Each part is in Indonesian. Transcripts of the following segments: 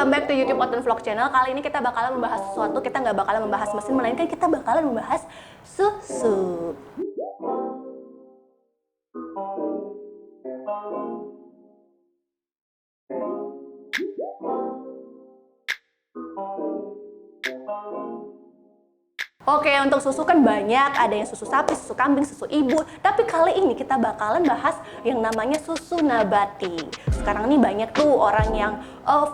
welcome back to YouTube Oten Vlog Channel. Kali ini kita bakalan membahas sesuatu, kita nggak bakalan membahas mesin, melainkan kita bakalan membahas susu. Oke, untuk susu kan banyak, ada yang susu sapi, susu kambing, susu ibu. Tapi kali ini kita bakalan bahas yang namanya susu nabati. Sekarang ini banyak tuh orang yang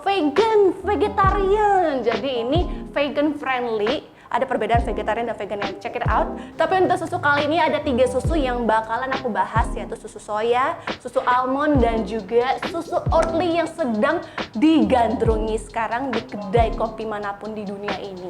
vegan, vegetarian. Jadi ini vegan friendly. Ada perbedaan vegetarian dan vegan, yang check it out. Tapi untuk susu kali ini ada 3 susu yang bakalan aku bahas, yaitu susu soya, susu almond, dan juga susu Oatly yang sedang digandrungi sekarang di kedai kopi manapun di dunia ini.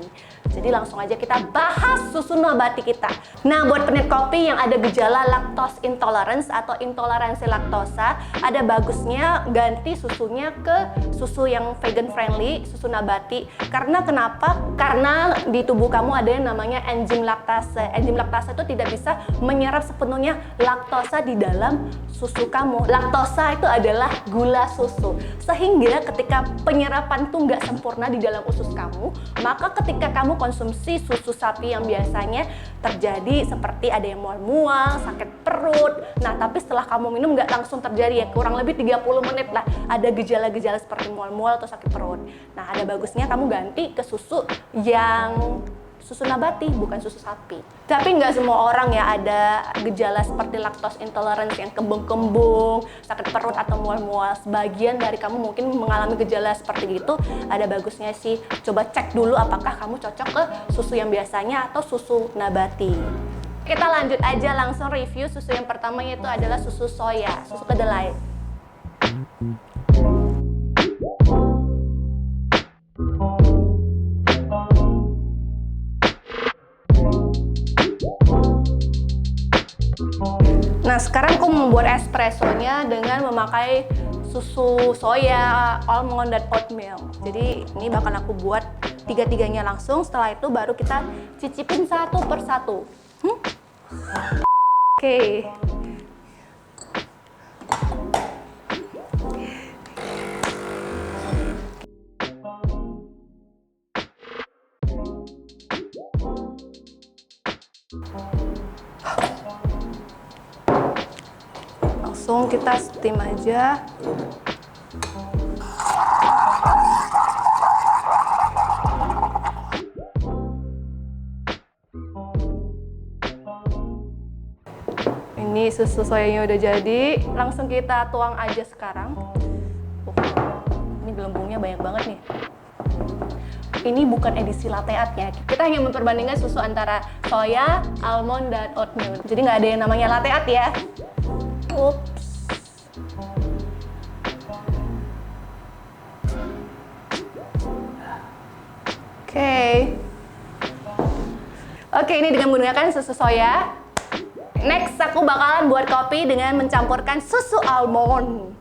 Jadi langsung aja kita bahas susu nabati kita. Nah, buat penikmat kopi yang ada gejala lactose intolerance atau intoleransi laktosa, ada bagusnya ganti susunya ke susu yang vegan friendly, susu nabati. Karena kenapa? Karena di tubuh kamu ada yang namanya enzim laktase. Enzim laktase itu tidak bisa menyerap sepenuhnya laktosa di dalam susu kamu. Laktosa itu adalah gula susu. Sehingga ketika penyerapan itu nggak sempurna di dalam usus kamu, maka ketika kamu konsumsi susu sapi yang biasanya terjadi seperti ada yang mual-mual, sakit perut. Nah, tapi setelah kamu minum nggak langsung terjadi ya, kurang lebih 30 menit lah ada gejala-gejala seperti mual-mual atau sakit perut. Nah, ada bagusnya kamu ganti ke susu yang susu nabati, bukan susu sapi. Tapi nggak semua orang ya ada gejala seperti lactose intolerance yang kembung-kembung, sakit perut atau mual-mual. Sebagian dari kamu mungkin mengalami gejala seperti itu. Ada bagusnya sih coba cek dulu apakah kamu cocok ke susu yang biasanya atau susu nabati. Kita lanjut aja langsung review susu yang pertama, yaitu adalah susu soya, susu kedelai. Nah, sekarang aku membuat espressonya dengan memakai susu soya, almond, dan oatmeal. Jadi ini bakal aku buat tiga-tiganya langsung. Setelah itu baru kita cicipin satu persatu. Oke. Langsung kita steam aja. Ini susu soyanya udah jadi, langsung kita tuang aja sekarang. Ini gelembungnya banyak banget nih. Ini bukan edisi latte art ya, kita hanya memperbandingkan susu antara soya, almond, dan oatmeal. Jadi nggak ada yang namanya latte art ya. Ups. Oke, ini dengan menggunakan susu soya. Next, aku bakalan buat kopi dengan mencampurkan susu almond.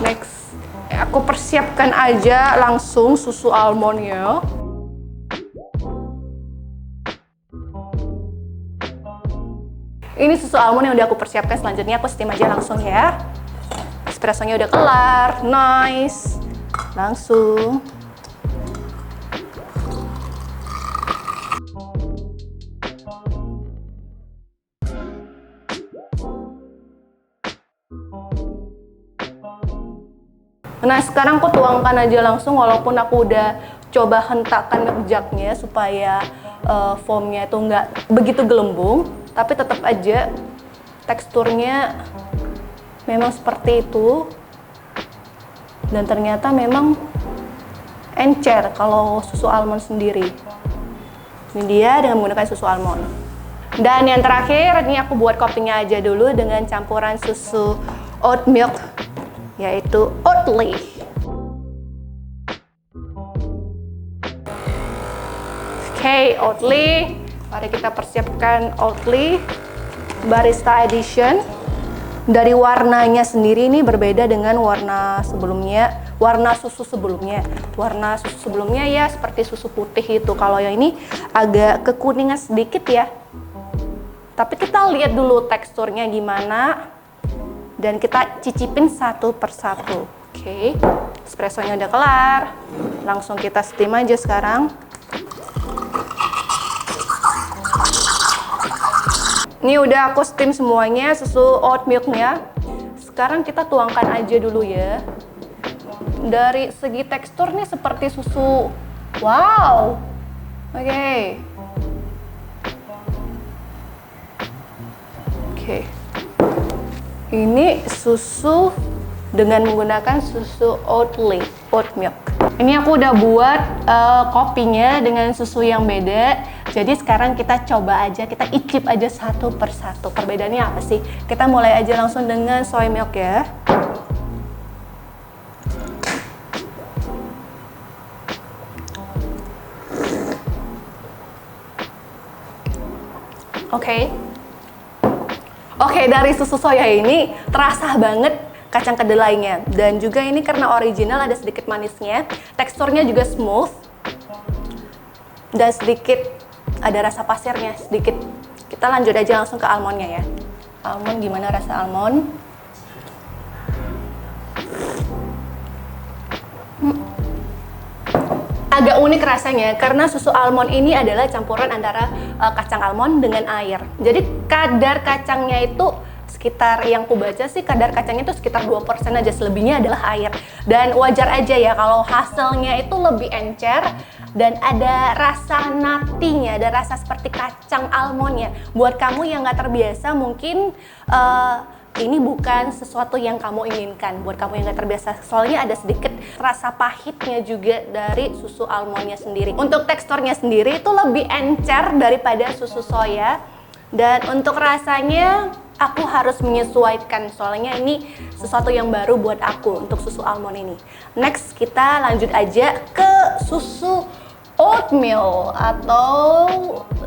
Next, aku persiapkan aja langsung susu almondnya. Ini susu almond yang udah aku persiapkan, selanjutnya aku steam aja langsung ya. Espressonya udah kelar, nice. Langsung. Nah, sekarang aku tuangkan aja langsung, walaupun aku udah coba hentakkan jugnya supaya foamnya itu nggak begitu gelembung, tapi tetap aja teksturnya memang seperti itu. Dan ternyata memang encer kalau susu almond sendiri. Ini dia dengan menggunakan susu almond. Dan yang terakhir, ini aku buat kopinya aja dulu dengan campuran susu oat milk, yaitu Oatly. Oke, Oatly. Mari kita persiapkan Oatly Barista Edition. Dari warnanya sendiri ini berbeda dengan warna sebelumnya, warna susu sebelumnya. Warna susu sebelumnya ya seperti susu putih itu. Kalau yang ini agak kekuningan sedikit ya. Tapi kita lihat dulu teksturnya gimana dan kita cicipin satu persatu. Oke, espressonya udah kelar. Langsung kita steam aja sekarang. Ini udah aku steam semuanya susu oat milknya. Sekarang kita tuangkan aja dulu ya. Dari segi teksturnya seperti susu. Wow. Oke. Oke. Ini susu dengan menggunakan susu oat milk. Ini aku udah buat kopinya dengan susu yang beda. Jadi sekarang kita coba aja, kita icip aja satu persatu. Perbedaannya apa sih? Kita mulai aja langsung dengan soy milk ya. Oke, dari susu soya ini terasa banget kacang kedelainya. Dan juga ini karena original ada sedikit manisnya. Teksturnya juga smooth. Dan sedikit ada rasa pasirnya sedikit. Kita lanjut aja langsung ke almondnya ya. Almond, gimana rasa almond? Agak unik rasanya karena susu almond ini adalah campuran antara kacang almond dengan air. Jadi kadar kacangnya itu sekitar, yang ku baca sih kadar kacangnya itu sekitar 2% aja, selebihnya adalah air. Dan wajar aja ya kalau hasilnya itu lebih encer dan ada rasa nutinya, ada rasa seperti kacang almondnya. Buat kamu yang nggak terbiasa mungkin ini bukan sesuatu yang kamu inginkan. Buat kamu yang nggak terbiasa, soalnya ada sedikit rasa pahitnya juga dari susu almondnya sendiri. Untuk teksturnya sendiri itu lebih encer daripada susu soya. Dan untuk rasanya aku harus menyesuaikan, soalnya ini sesuatu yang baru buat aku untuk susu almond ini. Next kita lanjut aja ke susu oatmeal atau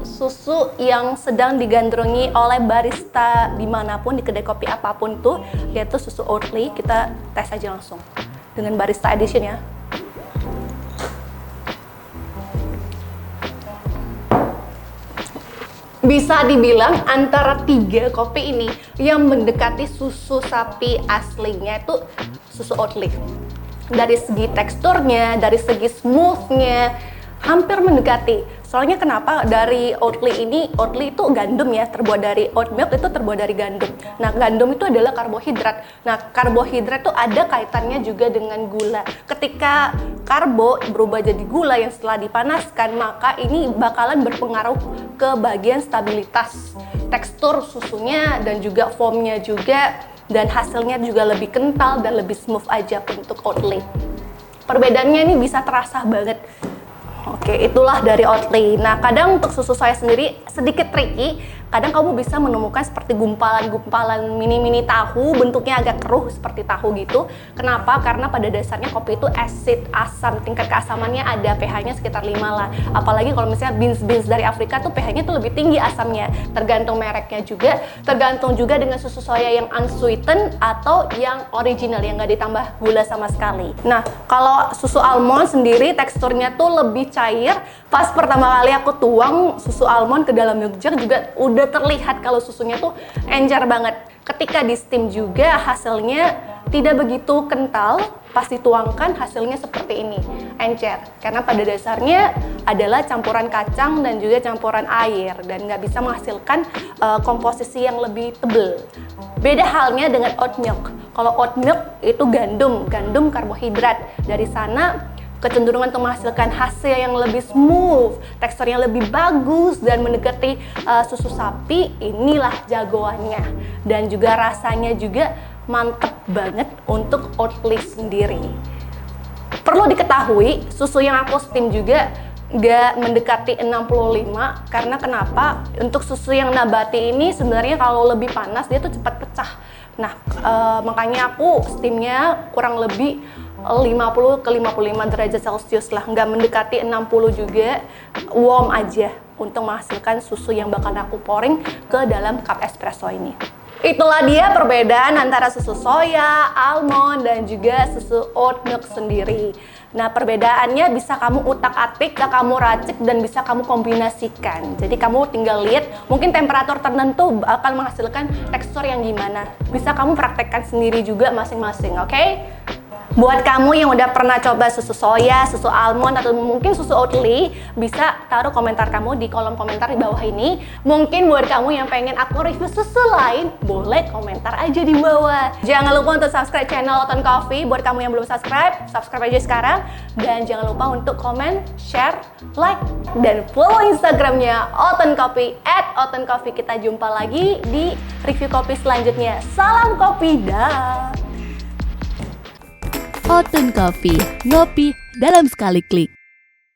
susu yang sedang digandrungi oleh barista dimanapun, di kedai kopi apapun tuh, yaitu susu Oatly. Kita tes aja langsung dengan barista edition ya. Bisa dibilang antara 3 kopi ini yang mendekati susu sapi aslinya itu susu Oatly. Dari segi teksturnya, dari segi smoothnya, hampir mendekati. Soalnya kenapa? Dari Oatly ini, Oatly itu gandum ya, terbuat dari oat milk, itu terbuat dari gandum. Nah, gandum itu adalah karbohidrat. Nah, karbohidrat itu ada kaitannya juga dengan gula. Ketika karbo berubah jadi gula yang setelah dipanaskan, maka ini bakalan berpengaruh ke bagian stabilitas tekstur susunya dan juga foamnya juga, dan hasilnya juga lebih kental dan lebih smooth aja untuk Oatly. Perbedaannya ini bisa terasa banget. Oke, itulah dari Oatly. Nah, kadang untuk susu soya sendiri sedikit tricky. Kadang kamu bisa menemukan seperti gumpalan-gumpalan mini-mini tahu, bentuknya agak keruh seperti tahu gitu. Kenapa? Karena pada dasarnya kopi itu asid, asam, tingkat keasamannya ada, pH-nya sekitar 5 lah. Apalagi kalau misalnya beans dari Afrika tuh pH-nya tuh lebih tinggi asamnya. Tergantung mereknya juga, tergantung juga dengan susu soya yang unsweetened atau yang original, yang nggak ditambah gula sama sekali. Nah, kalau susu almond sendiri teksturnya tuh lebih cair. Pas pertama kali aku tuang susu almond ke dalam milk jug juga udah terlihat kalau susunya tuh encer banget. Ketika di steam juga hasilnya tidak begitu kental, pas dituangkan hasilnya seperti ini, encer. Karena pada dasarnya adalah campuran kacang dan juga campuran air dan nggak bisa menghasilkan komposisi yang lebih tebal. Beda halnya dengan oat milk. Kalau oat milk itu gandum karbohidrat. Dari sana kecenderungan untuk menghasilkan hasil yang lebih smooth, teksturnya lebih bagus dan mendekati susu sapi. Inilah jagoannya, dan juga rasanya juga mantep banget untuk Oatly sendiri. Perlu diketahui, susu yang aku steam juga nggak mendekati 65, karena kenapa? Untuk susu yang nabati ini sebenarnya kalau lebih panas dia tuh cepat pecah. Nah, makanya aku steamnya kurang lebih 50 ke 55 derajat Celcius lah, nggak mendekati 60 juga, warm aja untuk menghasilkan susu yang bakal aku pouring ke dalam cup espresso ini. Itulah dia perbedaan antara susu soya, almond, dan juga susu oat milk sendiri. Nah, perbedaannya bisa kamu utak-atik, bisa kamu racik, dan bisa kamu kombinasikan. Jadi kamu tinggal lihat, mungkin temperatur tertentu akan menghasilkan tekstur yang gimana. Bisa kamu praktekkan sendiri juga masing-masing, oke? Buat kamu yang udah pernah coba susu soya, susu almond, atau mungkin susu Oatly, bisa taruh komentar kamu di kolom komentar di bawah ini. Mungkin buat kamu yang pengen aku review susu lain, boleh komentar aja di bawah. Jangan lupa untuk subscribe channel Oten Coffee. Buat kamu yang belum subscribe, subscribe aja sekarang. Dan jangan lupa untuk komen, share, like, dan follow Instagramnya Oten Coffee, @otencoffee. Kita jumpa lagi di review kopi selanjutnya. Salam kopi, dah! Oten Coffee, ngopi dalam sekali klik.